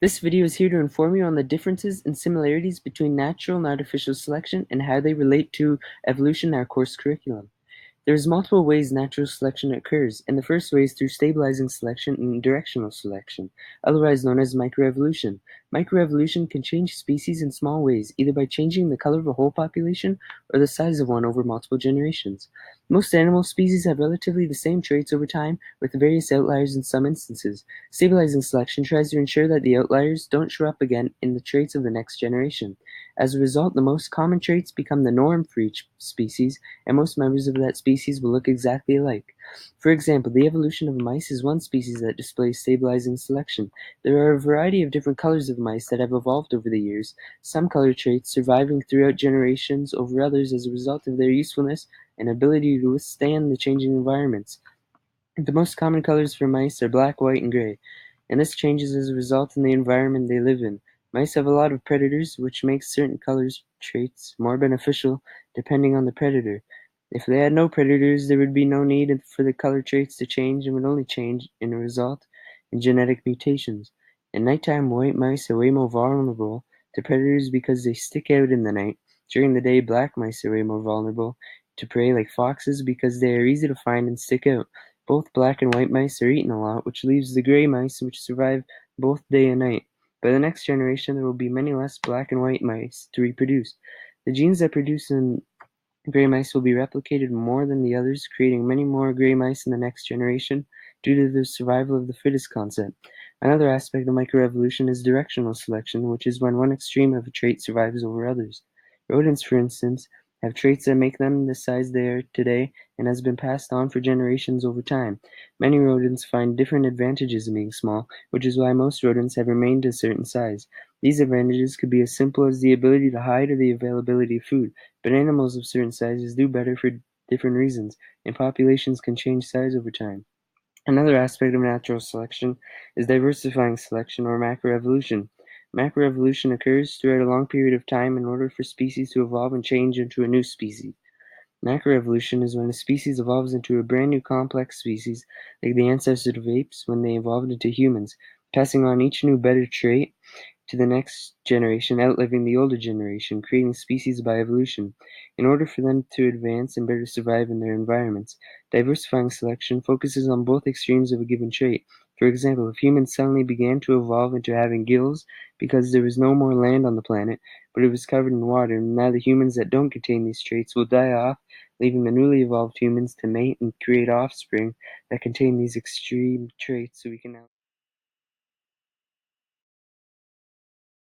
This video is here to inform you on the differences and similarities between natural and artificial selection and how they relate to evolution in our course curriculum. There's multiple ways natural selection occurs, and the first way is through stabilizing selection and directional selection, otherwise known as microevolution. Microevolution can change species in small ways, either by changing the color of a whole population or the size of one over multiple generations. Most animal species have relatively the same traits over time, with various outliers in some instances. Stabilizing selection tries to ensure that the outliers don't show up again in the traits of the next generation. As a result, the most common traits become the norm for each species, and most members of that species will look exactly alike. For example, the evolution of mice is one species that displays stabilizing selection. There are a variety of different colors of mice that have evolved over the years, some color traits surviving throughout generations over others as a result of their usefulness and ability to withstand the changing environments. The most common colors for mice are black, white, and gray, and this changes as a result in the environment they live in. Mice have a lot of predators, which makes certain color traits more beneficial depending on the predator. If they had no predators, there would be no need for the color traits to change and would only change in a result in genetic mutations. At nighttime, white mice are way more vulnerable to predators because they stick out in the night. During the day, black mice are way more vulnerable to prey like foxes because they are easy to find and stick out. Both black and white mice are eaten a lot, which leaves the gray mice which survive both day and night. By the next generation, there will be many less black and white mice to reproduce. The genes that produce in gray mice will be replicated more than the others, creating many more gray mice in the next generation due to the survival of the fittest concept. Another aspect of microevolution is directional selection, which is when one extreme of a trait survives over others. Rodents, for instance, have traits that make them the size they are today and has been passed on for generations over time. Many rodents find different advantages in being small, which is why most rodents have remained a certain size. These advantages could be as simple as the ability to hide or the availability of food. But animals of certain sizes do better for different reasons, and populations can change size over time. Another aspect of natural selection is diversifying selection or macroevolution. Macroevolution occurs throughout a long period of time in order for species to evolve and change into a new species. Macroevolution is when a species evolves into a brand new complex species, like the ancestors of apes when they evolved into humans, passing on each new better trait to the next generation, outliving the older generation, creating species by evolution. In order for them to advance and better survive in their environments, diversifying selection focuses on both extremes of a given trait. For example, if humans suddenly began to evolve into having gills because there was no more land on the planet, but it was covered in water, now the humans that don't contain these traits will die off, leaving the newly evolved humans to mate and create offspring that contain these extreme traits so we can now